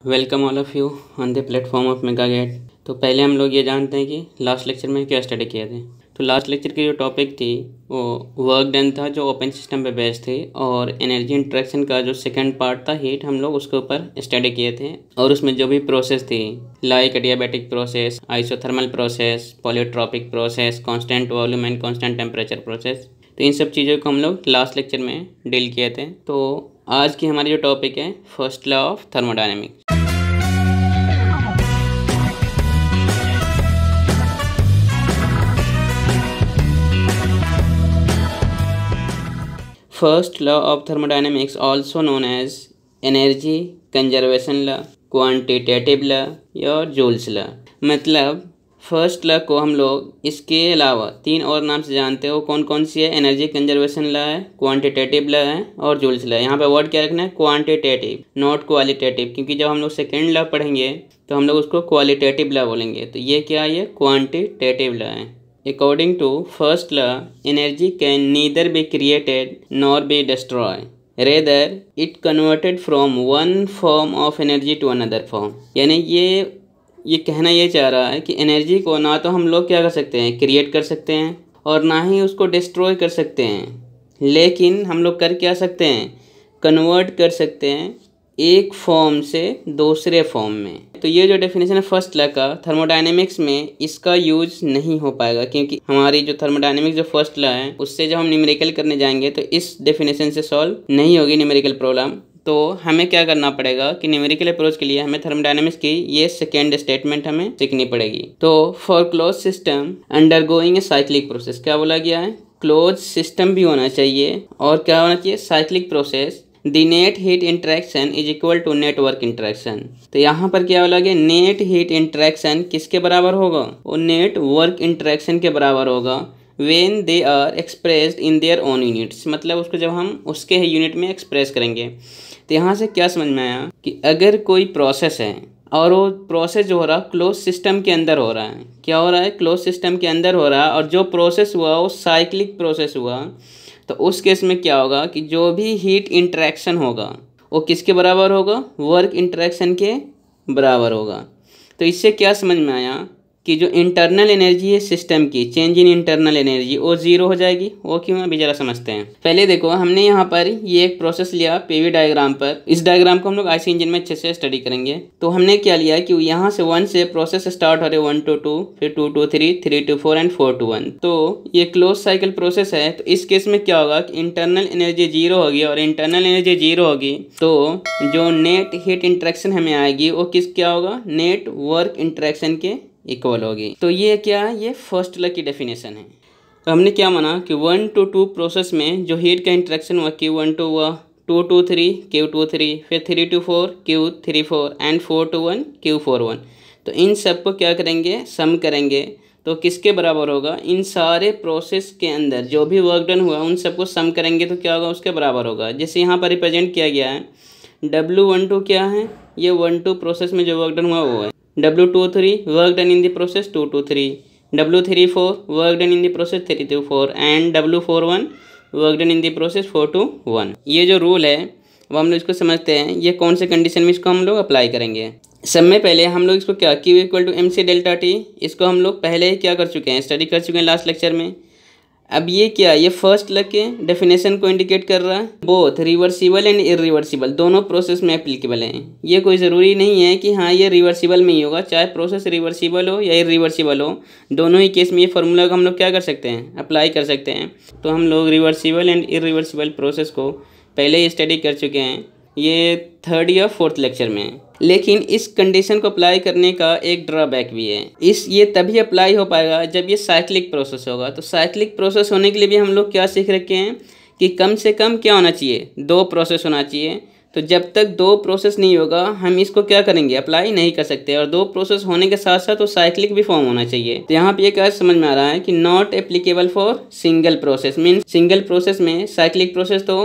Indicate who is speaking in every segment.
Speaker 1: Welcome all of you on the platform of Megagate. तो पहले हम लोग ये जानते हैं कि लास्ट लेक्चर में क्या स्टडी किए थे। तो लास्ट लेक्चर की जो टॉपिक थी वो वर्क डन था, जो ओपन सिस्टम पे बेस्ड थी, और एनर्जी इंटरेक्शन का जो सेकंड पार्ट था हीट, हम लोग उसके ऊपर स्टडी किए थे। और उसमें जो भी प्रोसेस थी like adiabatic process, isothermal process, polytropic process, constant volume and constant temperature process, तो इन सब चीज़ों को हम लोग लास्ट लेक्चर में डील किए थे। तो आज की हमारी जो टॉपिक है first law of thermodynamics. First law of thermodynamics, also known as energy conservation law, quantitative law या जूल्स लॉ। मतलब फर्स्ट लॉ को हम लोग इसके अलावा तीन और नाम से जानते हो। कौन कौन सी है? एनर्जी कंजर्वेशन लॉ है, क्वांटिटेटिव लॉ है और जूल्स लॉ। यहाँ पे वर्ड क्या रखना है? क्वांटिटेटिव, नॉट क्वालिटेटिव, क्योंकि जब हम लोग सेकेंड लॉ पढ़ेंगे तो हम लोग उसको क्वालिटेटिव लॉ बोलेंगे। तो ये क्या है? ये क्वांटिटेटिव लॉ है। According to first law, energy can neither be created nor be destroyed. Rather, it converted from one form of energy to another form. यानी ये कहना ये चाह रहा है कि एनर्जी को ना तो हम लोग क्या कर सकते हैं, क्रिएट कर सकते हैं, और ना ही उसको डिस्ट्रॉय कर सकते हैं, लेकिन हम लोग कर क्या सकते हैं? कन्वर्ट कर सकते हैं एक फॉर्म से दूसरे फॉर्म में। तो ये जो डेफिनेशन है फर्स्ट लॉ का, थर्मोडायनेमिक्स में इसका यूज नहीं हो पाएगा, क्योंकि हमारी जो थर्मोडायनेमिक्स जो फर्स्ट लॉ है उससे जब हम न्यूमेरिकल करने जाएंगे तो इस डेफिनेशन से सॉल्व नहीं होगी न्यूमेरिकल प्रॉब्लम। तो हमें क्या करना पड़ेगा कि न्यूमेरिकल अप्रोच के लिए हमें थर्मोडायनेमिक्स की ये सेकेंड स्टेटमेंट हमें सीखनी पड़ेगी। तो for close system undergoing a cyclic process, क्या बोला गया है? क्लोज सिस्टम भी होना चाहिए और क्या होना चाहिए? Cyclic process. The net heat interaction is equal to net work interaction. तो यहाँ पर क्या बोला गया? नेट हीट इंटरेक्शन किसके बराबर होगा? वो नेट वर्क इंटरेक्शन के बराबर होगा when they are expressed in their own units. मतलब उसको जब हम उसके यूनिट में एक्सप्रेस करेंगे। तो यहाँ से क्या समझ में आया कि अगर कोई प्रोसेस है और वो प्रोसेस जो हो रहा है क्लोज सिस्टम के अंदर हो रहा है। क्या हो रहा है? क्लोज सिस्टम के अंदर हो रहा है, और जो प्रोसेस हुआ वो साइक्लिक प्रोसेस हुआ। तो उस केस में क्या होगा कि जो भी हीट इंटरेक्शन होगा वो किसके बराबर होगा? वर्क इंटरेक्शन के बराबर होगा। तो इससे क्या समझ में आया कि जो इंटरनल एनर्जी है सिस्टम की, चेंज इन इंटरनल एनर्जी, वो जीरो हो जाएगी। वो क्यों? अभी जरा समझते हैं। पहले देखो, हमने यहाँ पर ये एक प्रोसेस लिया पीवी डायग्राम पर। इस डायग्राम को हम लोग आईसी इंजन में अच्छे से स्टडी करेंगे। तो हमने क्या लिया कि यहाँ से 1 से प्रोसेस स्टार्ट हो रहे 1 to 2, फिर 2 to 3, 3 to 4 एंड 4 to 1। तो ये क्लोज साइकिल प्रोसेस है। तो इस केस में क्या होगा कि इंटरनल एनर्जी जीरो होगी, और इंटरनल एनर्जी जीरो होगी तो जो नेट हीट इंटरेक्शन हमें आएगी वो किस क्या होगा? नेट वर्क इंटरेक्शन के इक्वल होगी। तो ये क्या है? ये फर्स्ट लॉ की डेफिनेशन है। तो हमने क्या माना कि 1 to 2 प्रोसेस में जो हीट का इंटरेक्शन हुआ Q1 to हुआ, 2 to 3 Q2 3, फिर 3 to 4 Q3 4 and 4 to 1 Q4 1। तो इन सब को क्या करेंगे? सम करेंगे। तो किसके बराबर होगा? इन सारे प्रोसेस के अंदर जो भी वर्क डन हुआ उन सबको सम करेंगे तो क्या होगा? उसके बराबर होगा। जैसे यहाँ पर रिप्रेजेंट किया गया है W12 क्या है? ये 1-2 प्रोसेस में जो वर्क डन हुआ वो है। W23 work done in the process 2 to 3, W34 work done in the process 3 to 4 and W41 work done in the process 4 to 1। ये जो रूल है अब हम लोग इसको समझते हैं, ये कौन से कंडीशन में इसको हम लोग अप्लाई करेंगे। सब में पहले हम लोग इसको क्या, Q = MC ΔT, इसको हम लोग पहले ही क्या कर चुके हैं? स्टडी कर चुके हैं लास्ट लेक्चर में। अब ये क्या? ये फर्स्ट लॉ के डेफिनेशन को इंडिकेट कर रहा है। बोथ रिवर्सिबल एंड इरिवर्सिबल दोनों प्रोसेस में एप्लीकेबल हैं। ये कोई ज़रूरी नहीं है कि हाँ ये रिवर्सिबल में ही होगा, चाहे प्रोसेस रिवर्सिबल हो या इरिवर्सिबल हो, दोनों ही केस में ये फार्मूला को हम लोग क्या कर सकते हैं? अप्लाई कर सकते हैं। तो हम लोग रिवर्सिबल एंड इरिवर्सिबल प्रोसेस को पहले ही स्टडी कर चुके हैं, ये 3rd या 4th लेक्चर में। लेकिन इस कंडीशन को अप्लाई करने का एक ड्रॉबैक भी है। ये तभी अप्लाई हो पाएगा जब ये साइक्लिक प्रोसेस होगा। तो साइक्लिक प्रोसेस होने के लिए भी हम लोग क्या सीख रखे हैं कि कम से कम क्या होना चाहिए? 2 प्रोसेस होना चाहिए। तो जब तक 2 प्रोसेस नहीं होगा हम इसको क्या करेंगे? अप्लाई नहीं कर सकते। और 2 प्रोसेस होने के साथ साथ वो साइक्लिक भी फॉर्म होना चाहिए। तो यहाँ पे ये क्या समझ में आ रहा है कि not applicable for single process, means single process में साइक्लिक प्रोसेस तो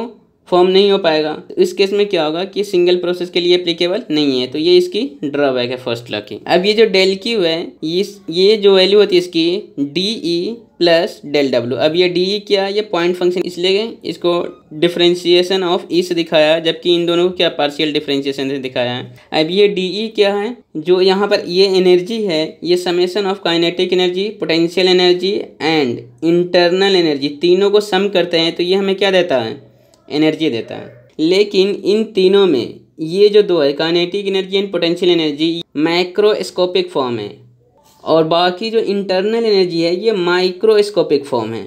Speaker 1: फॉर्म नहीं हो पाएगा। तो इस केस में क्या होगा कि सिंगल प्रोसेस के लिए एप्लीकेबल नहीं है। तो ये इसकी ड्रॉबैक है फर्स्ट लॉ की। अब ये जो डेल क्यू है, ये जो वैल्यू होती है इसकी D E plus del W. अब ये डी ई क्या है, ये पॉइंट फंक्शन, इसलिए इसको डिफरेंशिएशन ऑफ ई से दिखाया है, जबकि इन दोनों को क्या पार्शियल डिफरेंशिएशन से दिखाया है। अब ये डी ई क्या है, जो यहाँ पर ये एनर्जी है, ये summation of kinetic energy, potential energy and internal energy, तीनों को सम करते हैं तो ये हमें क्या देता है, एनर्जी देता है। लेकिन इन तीनों में ये जो दो है, kinetic energy and potential energy, macroscopic form है, और बाकी जो इंटरनल एनर्जी है ये माइक्रोस्कोपिक फॉर्म है।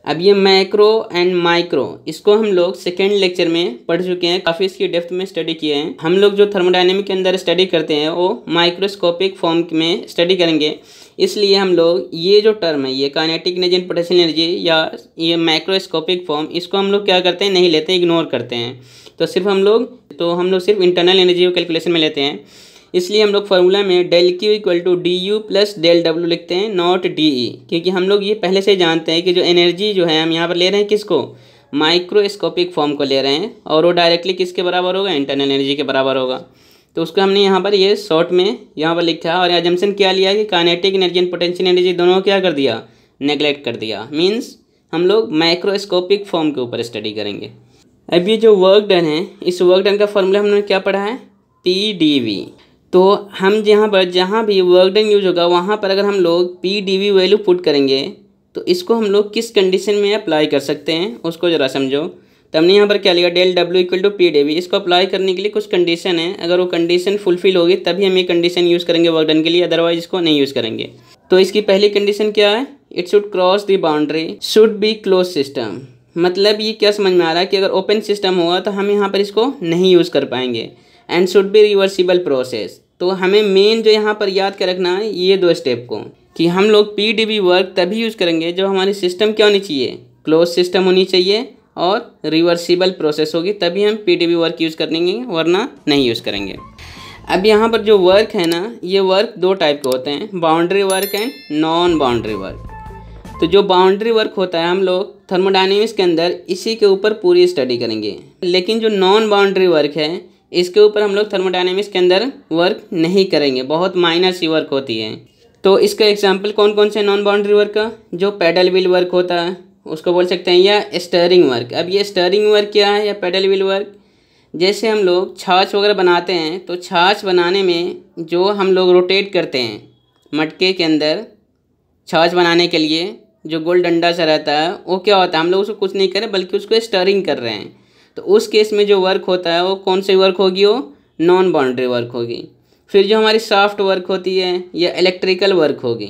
Speaker 1: अब ये मैक्रो एंड माइक्रो, इसको हम लोग सेकेंड लेक्चर में पढ़ चुके हैं, काफ़ी इसकी डेप्थ में स्टडी किए हैं। हम लोग जो थर्मोडायनेमिक के अंदर स्टडी करते हैं वो माइक्रोस्कोपिक फॉर्म में स्टडी करेंगे। इसलिए हम लोग ये जो टर्म है, ये kinetic energy and potential energy या ये माइक्रोस्कोपिक फॉर्म, इसको हम लोग क्या करते हैं, नहीं लेते हैं, इग्नोर करते हैं। तो हम लोग सिर्फ इंटरनल एनर्जी को कैलकुलेशन में लेते हैं। इसलिए हम लोग फार्मूला में del Q equal to D U plus del W लिखते हैं, नॉट डी ई, क्योंकि हम लोग ये पहले से जानते हैं कि जो एनर्जी जो है हम यहाँ पर ले रहे हैं किसको, माइक्रोस्कोपिक फॉर्म को ले रहे हैं, और वो डायरेक्टली किसके बराबर होगा, इंटरनल एनर्जी के बराबर होगा। तो उसको हमने यहाँ पर ये शॉर्ट में यहाँ पर लिखा है, और एजम्पशन क्या लिया है कि kinetic energy and potential energy दोनों को क्या कर दिया, नेग्लेक्ट कर दिया। मीन्स हम लोग माइक्रोस्कोपिक फॉर्म के ऊपर स्टडी करेंगे। अब ये जो वर्क डन है, इस वर्क डन का फॉर्मूला हमने क्या पढ़ा है, पी डी वी। तो हम जहाँ भी वर्क डन यूज होगा वहाँ पर अगर हम लोग P D V value put करेंगे तो इसको हम लोग किस कंडीशन में अप्लाई कर सकते हैं उसको ज़रा समझो। तो हमने यहाँ पर क्या लिया, del W equal to P D V. इसको अप्लाई करने के लिए कुछ कंडीशन है, अगर वो कंडीशन फुलफिल होगी तभी हम ये कंडीशन यूज़ करेंगे वर्क डन के लिए, अदरवाइज इसको नहीं यूज़ करेंगे। तो इसकी पहली कंडीशन क्या है, it should cross the boundary, should be close system. मतलब ये क्या समझ में आ रहा है कि अगर ओपन सिस्टम होगा तो हम यहाँ पर इसको नहीं यूज़ कर पाएंगे। And should be reversible process. तो हमें मेन जो यहाँ पर याद कर रखना है ये दो स्टेप को, कि हम लोग पी डी वी वर्क तभी यूज़ करेंगे जब हमारी सिस्टम क्या होनी चाहिए, क्लोज सिस्टम होनी चाहिए और रिवर्सिबल प्रोसेस होगी, तभी हम P D V work use करेंगे, वरना नहीं यूज़ करेंगे। अब यहाँ पर जो वर्क है ना, ये वर्क दो टाइप के होते हैं, boundary work and non boundary work. तो जो बाउंड्री वर्क होता है हम लोग थर्मोडायनेमिक्स के अंदर इसी के ऊपर पूरी स्टडी करेंगे, लेकिन जो नॉन बाउंड्री वर्क है इसके ऊपर हम लोग थर्मोडायनेमिक्स के अंदर वर्क नहीं करेंगे, बहुत माइनर सी वर्क होती है। तो इसका एग्जांपल कौन कौन से नॉन बाउंड्री वर्क का, जो पैडल व्हील वर्क होता है उसको बोल सकते हैं, या स्टीयरिंग वर्क। अब ये स्टीयरिंग वर्क क्या है या पैडल व्हील वर्क, जैसे हम लोग छाछ वगैरह बनाते हैं तो छाछ बनाने में जो हम लोग रोटेट करते हैं मटके के अंदर, छाछ बनाने के लिए जो गोल डंडा सा रहता है वो क्या होता है, हम लोग उसको कुछ नहीं कर रहे बल्कि उसको स्टीयरिंग कर रहे हैं। तो उस केस में जो वर्क होता है वो कौन सी वर्क होगी, वो नॉन बाउंड्री वर्क होगी। फिर जो हमारी सॉफ्ट वर्क होती है या इलेक्ट्रिकल वर्क होगी,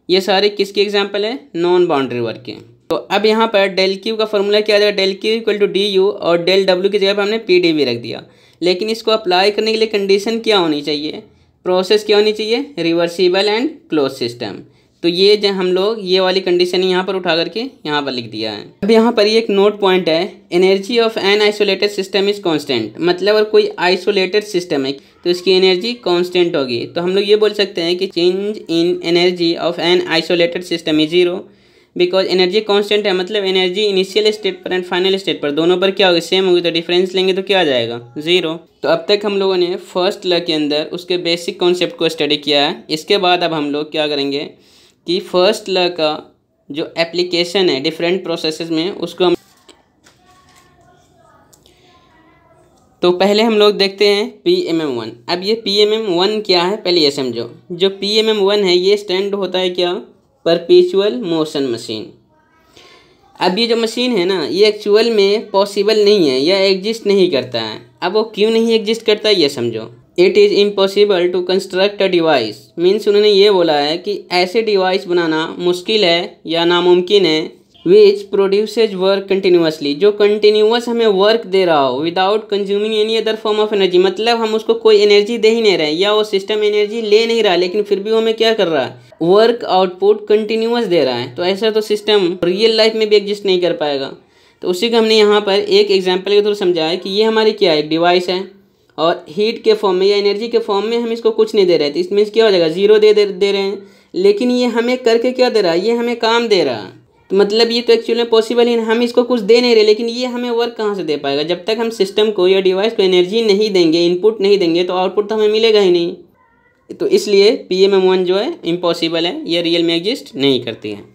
Speaker 1: ये सारे किसके एग्जांपल है, नॉन बाउंड्री वर्क के। तो अब यहाँ पर डेल क्यू का फॉर्मूला क्या आ जाएगा, del Q equal to D U, और डेल डब्ल्यू की जगह पर हमने पी डी वी रख दिया। लेकिन इसको अप्लाई करने के लिए कंडीशन क्या होनी चाहिए, प्रोसेस क्या होनी चाहिए, रिवर्सिबल एंड क्लोज सिस्टम। तो ये जो हम लोग ये वाली कंडीशन यहाँ पर उठा करके यहाँ पर लिख दिया है। अब यहाँ पर ये एक नोट पॉइंट है, energy of an isolated system is constant. मतलब अगर कोई आइसोलेटेड सिस्टम है तो इसकी एनर्जी कांस्टेंट होगी। तो हम लोग ये बोल सकते हैं कि change in energy of an isolated system is zero, because energy constant है, मतलब एनर्जी इनिशियल स्टेट पर एंड फाइनल स्टेट पर दोनों पर क्या होगी, सेम होगी। तो डिफरेंस लेंगे तो क्या आ जाएगा, जीरो। तो अब तक हम लोगों ने फर्स्ट लॉ के अंदर उसके बेसिक कॉन्सेप्ट को स्टडी किया है। इसके बाद अब हम लोग क्या करेंगे कि फर्स्ट लॉ का जो एप्लीकेशन है डिफरेंट प्रोसेसेस में उसको हम, तो पहले हम लोग देखते हैं PMM1। अब ये PMM1 क्या है पहले ये समझो। जो PMM1 है ये स्टैंड होता है क्या, परपेचुअल मोशन मशीन। अब ये जो मशीन है ना ये एक्चुअल में पॉसिबल नहीं है या एग्जिस्ट नहीं करता है। अब वो क्यों नहीं एग्जिस्ट करता है ये समझो। It is impossible to construct a device, means उन्होंने ये बोला है कि ऐसे डिवाइस बनाना मुश्किल है या नामुमकिन है, विच प्रोड्यूसेज वर्क कंटिन्यूसली, जो कंटिन्यूस हमें वर्क दे रहा हो without consuming any other form of energy. मतलब हम उसको कोई एनर्जी दे ही नहीं रहे या वो सिस्टम एनर्जी ले नहीं रहा, लेकिन फिर भी वो हमें क्या कर रहा है, वर्क आउटपुट कंटिन्यूस दे रहा है। तो ऐसा तो सिस्टम रियल लाइफ में भी एग्जिस्ट नहीं कर पाएगा। तो उसी को हमने यहाँ पर एक एग्जाम्पल के थ्रू समझाया कि ये हमारी क्या है, एक डिवाइस है और हीट के फॉर्म में या एनर्जी के फॉर्म में हम इसको कुछ नहीं दे रहे थे। इसमें क्या हो जाएगा, जीरो दे रहे हैं, लेकिन ये हमें करके क्या दे रहा है, ये हमें काम दे रहा है। तो मतलब ये तो एक्चुअली में पॉसिबल ही नहीं, हम इसको कुछ दे नहीं रहे, लेकिन ये हमें वर्क कहाँ से दे पाएगा? जब तक हम सिस्टम को या डिवाइस को एनर्जी नहीं देंगे, इनपुट नहीं देंगे, तो आउटपुट तो हमें मिलेगा ही नहीं। तो इसलिए PMM1 जो है इम्पॉसिबल है, ये रियल में एग्जिस्ट नहीं करती है।